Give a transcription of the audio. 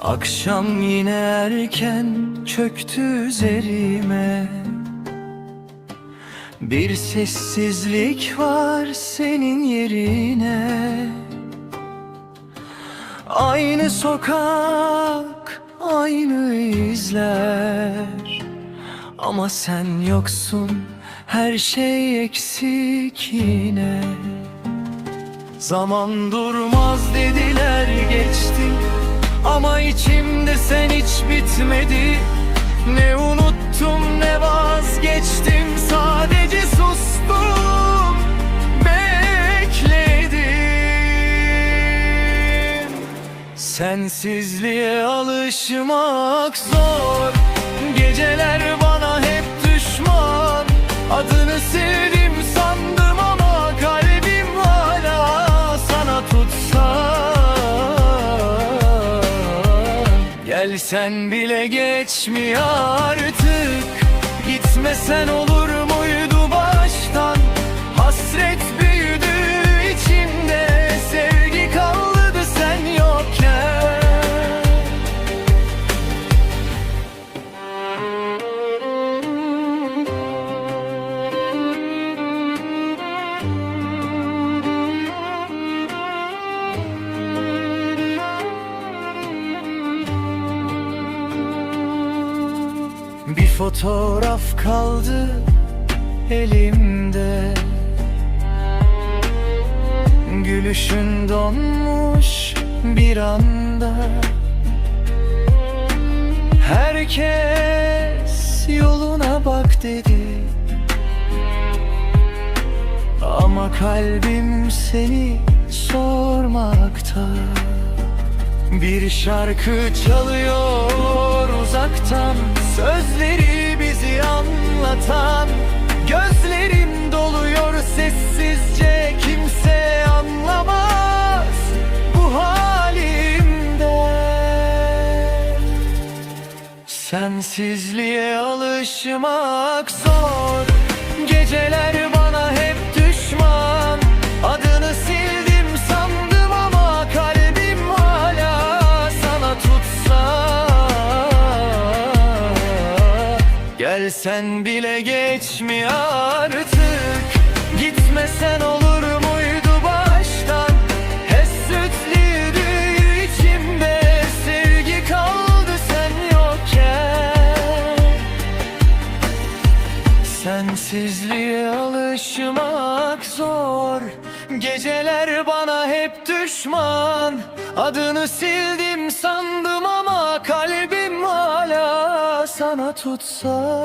Akşam yine erken çöktü üzerime. Bir sessizlik var senin yerine. Aynı sokak, aynı izler, ama sen yoksun, her şey eksik yine. Zaman durmaz dediler, geçti, ama içimde sen hiç bitmedi. Ne unuttum ne vazgeçtim, sadece sustum, bekledim. Sensizliğe alışmak zor, geceler bana hep düşman. Adını sevdim sandım ama kalbim hala sana tutsan. Gelsen bile geçmiyor artık, gitmesen olur muydu baştan? Hasret büyüdü içimde, sevgi kaldı sen yokken. Bir fotoğraf kaldı elimde, gülüşün donmuş bir anda. Herkes yoluna bak dedi, ama kalbim seni sormakta. Bir şarkı çalıyor uzaktan, sözleri bizi anlatan. Gözlerim doluyor sessizce, kimse anlamaz bu halimde. Sensizliğe alışmak zor, geceler bana hep düşman. Adını sildim sandım ama kalbim hala sana tutsa. Gelsen bile geçmiyor artık, gitmesen olur muydu baştan? Hasretliydi içimde, sevgi kaldı sen yokken. Sensizliğe alışmak zor, geceler bana hep düşman. Adını sildim sandım ama kalbim hala sana tutsa.